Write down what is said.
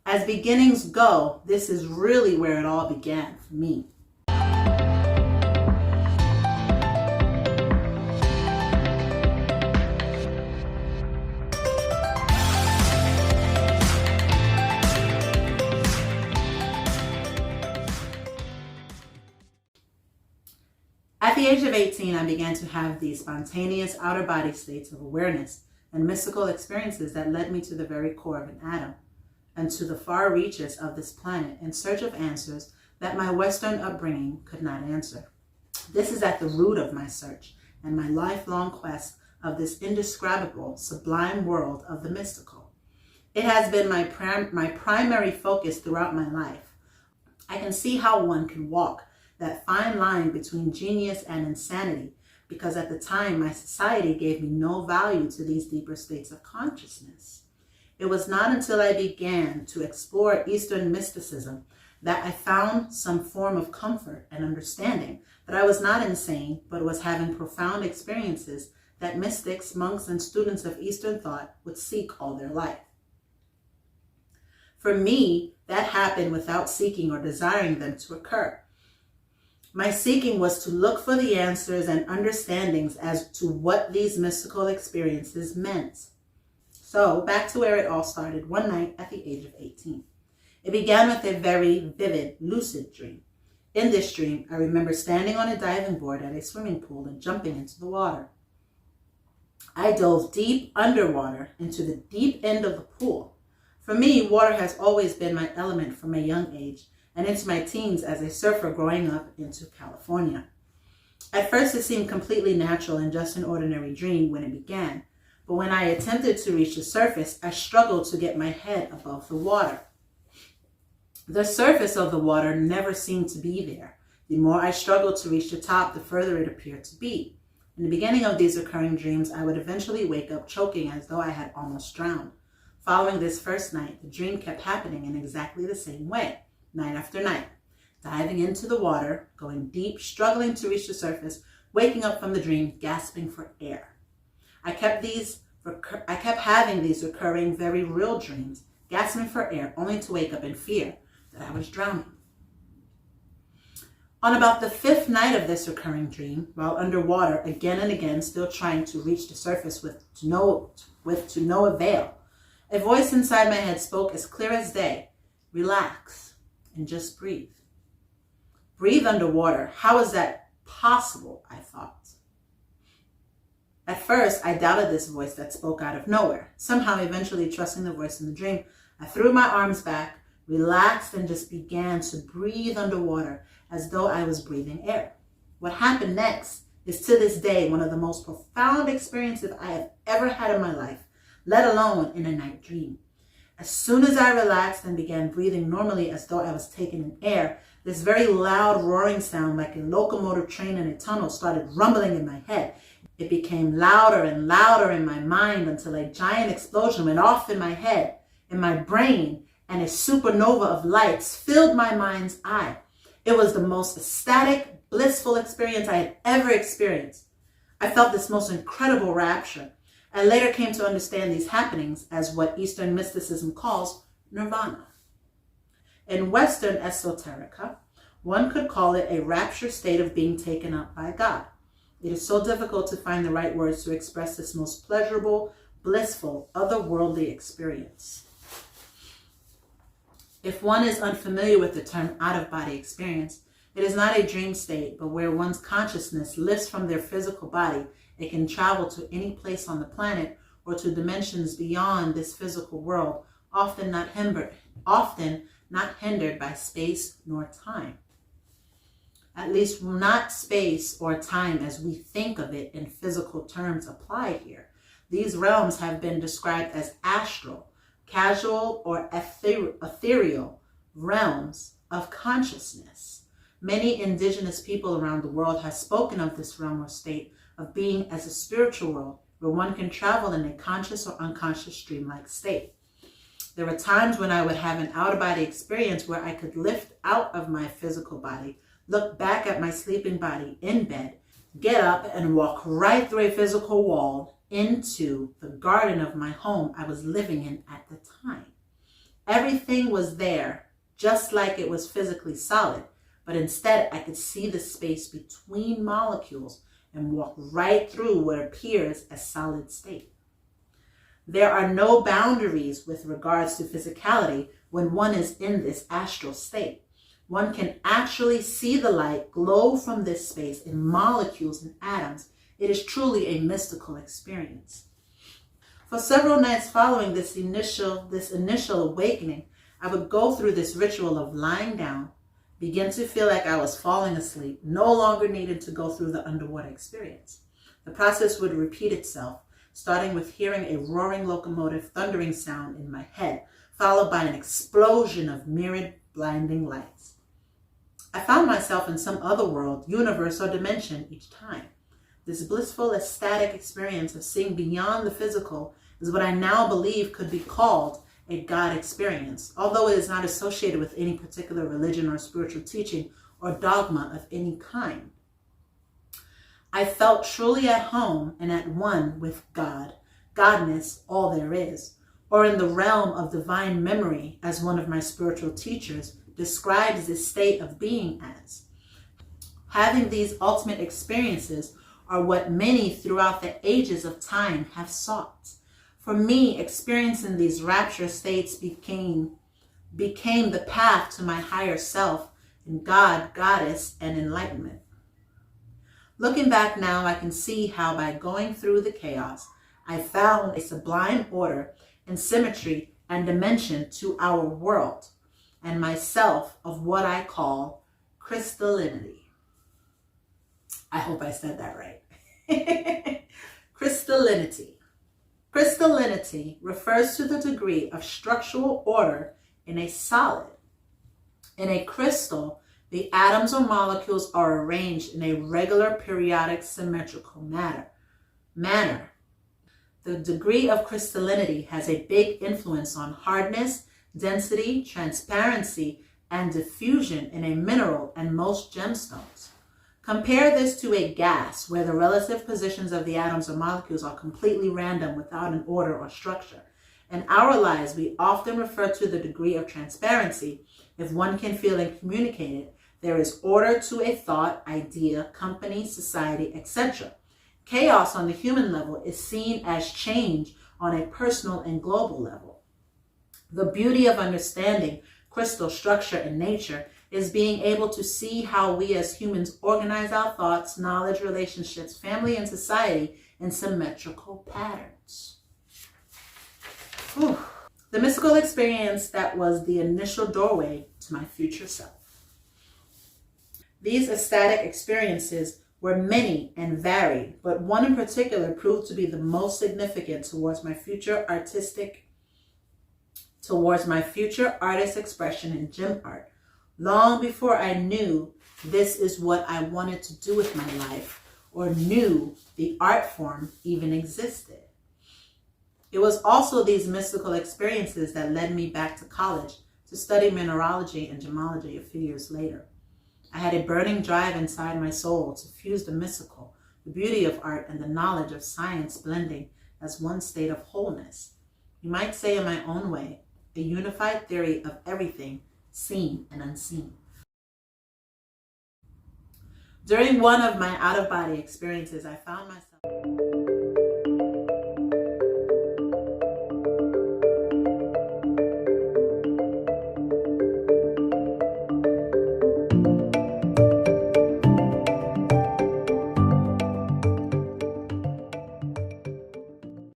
As beginnings go, this is really where it all began for me. At the age of 18, I began to have these spontaneous outer body states of awareness and mystical experiences that led me to the very core of an atom and to the far reaches of this planet in search of answers that my Western upbringing could not answer. This is at the root of my search and my lifelong quest of this indescribable, sublime world of the mystical. It has been my primary focus throughout my life. I can see how one can walk that fine line between genius and insanity, because at the time my society gave me no value to these deeper states of consciousness. It was not until I began to explore Eastern mysticism that I found some form of comfort and understanding that I was not insane, but was having profound experiences that mystics, monks, and students of Eastern thought would seek all their life. For me, that happened without seeking or desiring them to occur. My seeking was to look for the answers and understandings as to what these mystical experiences meant. So, back to where it all started one night at the age of 18. It began with a very vivid, lucid dream. In this dream, I remember standing on a diving board at a swimming pool and jumping into the water. I dove deep underwater into the deep end of the pool. For me, water has always been my element from a young age, and into my teens as a surfer growing up into California. At first, it seemed completely natural and just an ordinary dream when it began, but when I attempted to reach the surface, I struggled to get my head above the water. The surface of the water never seemed to be there. The more I struggled to reach the top, the further it appeared to be. In the beginning of these recurring dreams, I would eventually wake up choking as though I had almost drowned. Following this first night, the dream kept happening in exactly the same way. Night after night, diving into the water, going deep, struggling to reach the surface, waking up from the dream, gasping for air. I kept having these recurring, very real dreams, gasping for air, only to wake up in fear that I was drowning. On about the 5th night of this recurring dream, while underwater, again and again, still trying to reach the surface with to no avail, a voice inside my head spoke as clear as day, "Relax. And just breathe." Breathe underwater. How is that possible? I thought. At first, I doubted this voice that spoke out of nowhere. Somehow, eventually trusting the voice in the dream, I threw my arms back, relaxed, and just began to breathe underwater as though I was breathing air. What happened next is to this day one of the most profound experiences I have ever had in my life, let alone in a night dream. As soon as I relaxed and began breathing normally as though I was taking in air, this very loud roaring sound like a locomotive train in a tunnel started rumbling in my head. It became louder and louder in my mind until a giant explosion went off in my head, in my brain, and a supernova of lights filled my mind's eye. It was the most ecstatic, blissful experience I had ever experienced. I felt this most incredible rapture. I later came to understand these happenings as what Eastern mysticism calls nirvana. In Western esoterica, one could call it a rapture state of being taken up by God. It is so difficult to find the right words to express this most pleasurable, blissful, otherworldly experience. If one is unfamiliar with the term out-of-body experience, it is not a dream state, but where one's consciousness lifts from their physical body. It can travel to any place on the planet or to dimensions beyond this physical world, often not hindered by space nor time. At least not space or time as we think of it in physical terms apply here. These realms have been described as astral, casual, or ethereal realms of consciousness. Many indigenous people around the world have spoken of this realm or state of being as a spiritual world where one can travel in a conscious or unconscious dreamlike state. There were times when I would have an out-of-body experience where I could lift out of my physical body, look back at my sleeping body in bed, get up and walk right through a physical wall into the garden of my home I was living in at the time. Everything was there, just like it was physically solid, but instead I could see the space between molecules and walk right through what appears as solid state. There are no boundaries with regards to physicality when one is in this astral state. One can actually see the light glow from this space in molecules and atoms. It is truly a mystical experience. For several nights following this initial awakening, I would go through this ritual of lying down, begin to feel like I was falling asleep, no longer needed to go through the underwater experience. The process would repeat itself, starting with hearing a roaring locomotive thundering sound in my head, followed by an explosion of myriad blinding lights. I found myself in some other world, universe, or dimension each time. This blissful, ecstatic experience of seeing beyond the physical is what I now believe could be called a God experience, although it is not associated with any particular religion or spiritual teaching or dogma of any kind. I felt truly at home and at one with God, Godness, all there is, or in the realm of divine memory, as one of my spiritual teachers describes this state of being as. Having these ultimate experiences are what many throughout the ages of time have sought. For me, experiencing these rapture states became the path to my higher self in God, Goddess, and enlightenment. Looking back now, I can see how by going through the chaos, I found a sublime order and symmetry and dimension to our world and myself of what I call crystallinity. I hope I said that right. Crystallinity. Crystallinity refers to the degree of structural order in a solid. In a crystal, the atoms or molecules are arranged in a regular, periodic, symmetrical manner. The degree of crystallinity has a big influence on hardness, density, transparency, and diffusion in a mineral and most gemstones. Compare this to a gas, where the relative positions of the atoms or molecules are completely random without an order or structure. In our lives, we often refer to the degree of transparency. If one can feel and communicate it, there is order to a thought, idea, company, society, etc. Chaos on the human level is seen as change on a personal and global level. The beauty of understanding crystal structure in nature is being able to see how we as humans organize our thoughts, knowledge, relationships, family, and society in symmetrical patterns. Whew. The mystical experience that was the initial doorway to my future self. These ecstatic experiences were many and varied, but one in particular proved to be the most significant towards my future artist expression in gem art. Long before I knew this is what I wanted to do with my life or knew the art form even existed. It was also these mystical experiences that led me back to college to study mineralogy and gemology a few years later. I had a burning drive inside my soul to fuse the mystical, the beauty of art, and the knowledge of science blending as one state of wholeness. You might say in my own way, a unified theory of everything seen and unseen. During one of my out-of-body experiences, I found myself